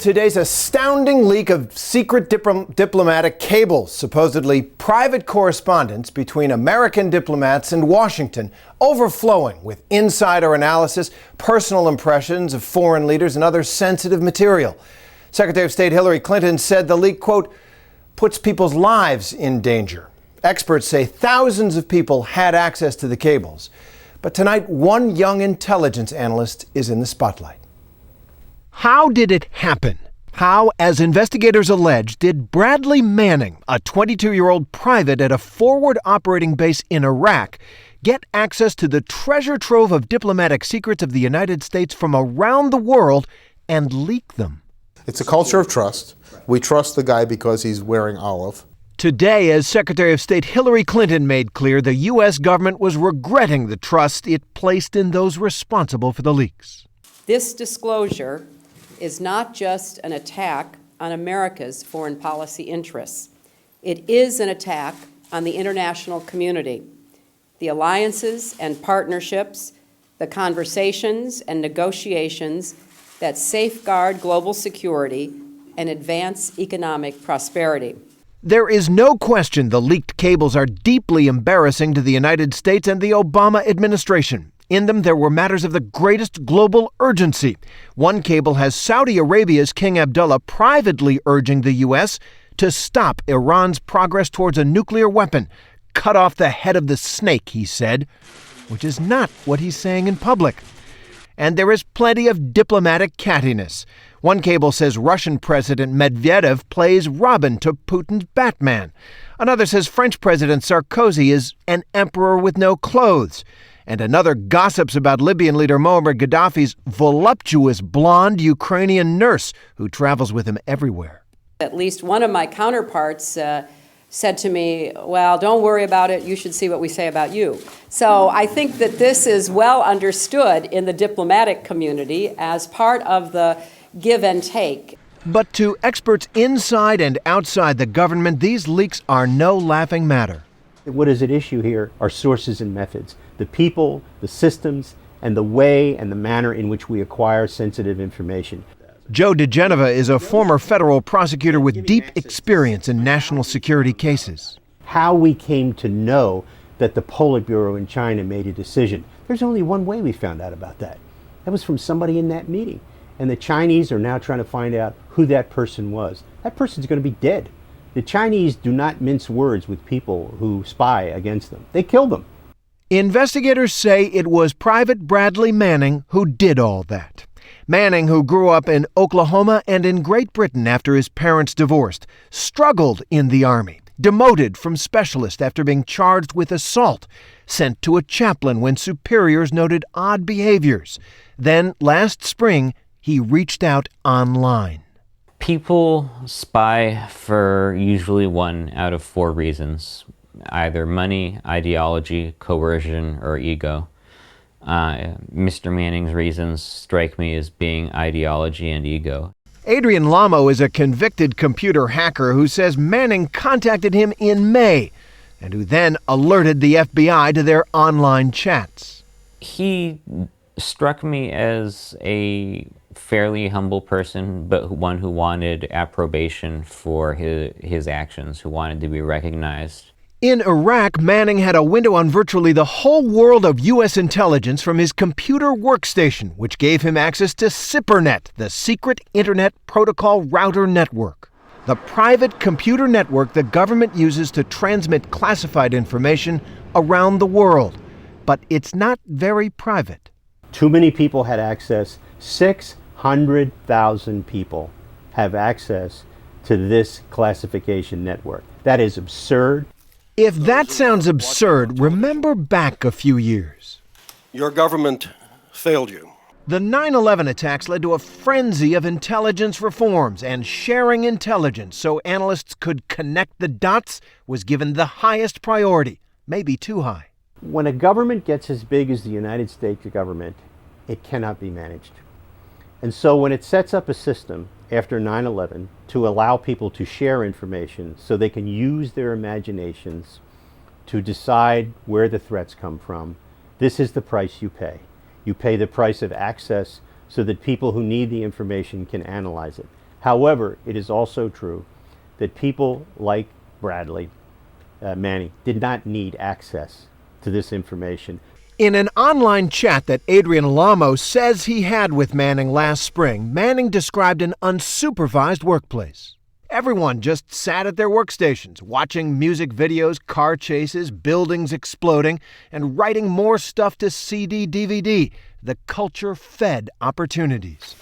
Today's astounding leak of secret diplomatic cables, supposedly private correspondence between American diplomats and Washington, overflowing with insider analysis, personal impressions of foreign leaders, and other sensitive material. Secretary of State Hillary Clinton said the leak, quote, puts people's lives in danger. Experts say thousands of people had access to the cables. But tonight, one young intelligence analyst is in the spotlight. How did it happen? How, as investigators allege, did Bradley Manning, a 22-year-old private at a forward operating base in Iraq, get access to the treasure trove of diplomatic secrets of the United States from around the world and leak them? It's a culture of trust. We trust the guy because he's wearing olive. Today, as Secretary of State Hillary Clinton made clear, the U.S. government was regretting the trust it placed in those responsible for the leaks. This disclosure is not just an attack on America's foreign policy interests. It is an attack on the international community, the alliances and partnerships, the conversations and negotiations that safeguard global security and advance economic prosperity. There is no question the leaked cables are deeply embarrassing to the United States and the Obama administration. In them, there were matters of the greatest global urgency. One cable has Saudi Arabia's King Abdullah privately urging the U.S. to stop Iran's progress towards a nuclear weapon. Cut off the head of the snake, he said, which is not what he's saying in public. And there is plenty of diplomatic cattiness. One cable says Russian President Medvedev plays Robin to Putin's Batman. Another says French President Sarkozy is an emperor with no clothes. And another gossips about Libyan leader Muammar Gaddafi's voluptuous blonde Ukrainian nurse who travels with him everywhere. At least one of my counterparts said to me, well, don't worry about it. You should see what we say about you. So I think that this is well understood in the diplomatic community as part of the give and take. But to experts inside and outside the government, these leaks are no laughing matter. What is at issue here are sources and methods. The people, the systems, and the way and the manner in which we acquire sensitive information. Joe DeGeneva is a former federal prosecutor with deep experience in national security cases. How we came to know that the Politburo in China made a decision. There's only one way we found out about that. That was from somebody in that meeting. And the Chinese are now trying to find out who that person was. That person's going to be dead. The Chinese do not mince words with people who spy against them. They kill them. Investigators say it was Private Bradley Manning who did all that. Manning, who grew up in Oklahoma and in Great Britain after his parents divorced, struggled in the Army, demoted from specialist after being charged with assault, sent to a chaplain when superiors noted odd behaviors. Then, last spring, he reached out online. People spy for usually 1 out of 4 reasons. Either money, ideology, coercion, or ego. Mr. Manning's reasons strike me as being ideology and ego. Adrian Lamo is a convicted computer hacker who says Manning contacted him in May and who then alerted the FBI to their online chats. He struck me as a fairly humble person, but one who wanted approbation for his actions, who wanted to be recognized. In Iraq, Manning had a window on virtually the whole world of U.S. intelligence from his computer workstation, which gave him access to SIPRNet, the secret Internet Protocol Router Network, the private computer network the government uses to transmit classified information around the world. But it's not very private. Too many people had access. 600,000 people have access to this classification network. That is absurd. If that sounds absurd, remember back a few years. Your government failed you. The 9/11 attacks led to a frenzy of intelligence reforms, and sharing intelligence so analysts could connect the dots was given the highest priority, maybe too high. When a government gets as big as the United States government, it cannot be managed. And so when it sets up a system after 9/11 to allow people to share information so they can use their imaginations to decide where the threats come from, this is the price you pay. You pay the price of access so that people who need the information can analyze it. However, it is also true that people like Bradley Manning did not need access to this information. In an online chat that Adrian Alamo says he had with Manning last spring, Manning described an unsupervised workplace. Everyone just sat at their workstations, watching music videos, car chases, buildings exploding, and writing more stuff to CD, DVD. The culture fed opportunities.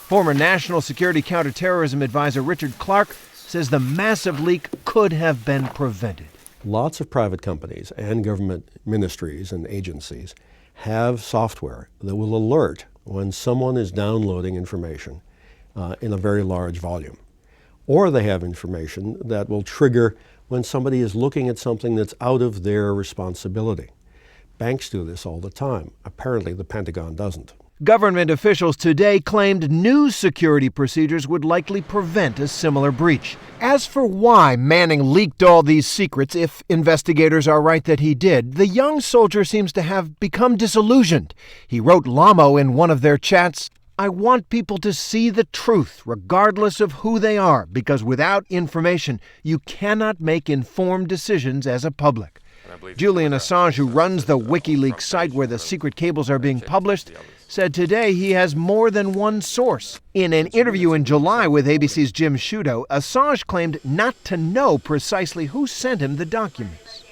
Former National Security Counterterrorism Advisor Richard Clark says the massive leak could have been prevented. Lots of private companies and government ministries and agencies have software that will alert when someone is downloading information in a very large volume. Or they have information that will trigger when somebody is looking at something that's out of their responsibility. Banks do this all the time. Apparently, the Pentagon doesn't. Government officials today claimed new security procedures would likely prevent a similar breach. As for why Manning leaked all these secrets, if investigators are right that he did, the young soldier seems to have become disillusioned. He wrote Lamo in one of their chats, "I want people to see the truth, regardless of who they are, because without information, you cannot make informed decisions as a public." Julian Assange, who runs the WikiLeaks site where the secret cables are being published, said today he has more than one source. In an interview in July with ABC's Jim Sciutto, Assange claimed not to know precisely who sent him the documents.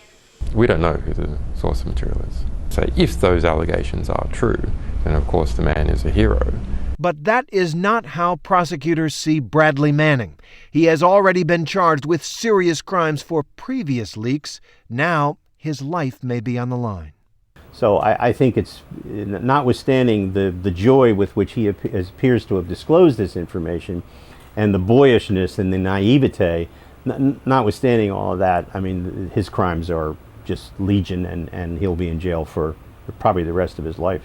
We don't know who the source of material is. So if those allegations are true, then of course the man is a hero. But that is not how prosecutors see Bradley Manning. He has already been charged with serious crimes for previous leaks. Now his life may be on the line. So I think it's, notwithstanding the joy with which he appears to have disclosed this information and the boyishness and the naivete, notwithstanding all of that, I mean, his crimes are just legion, and he'll be in jail for probably the rest of his life.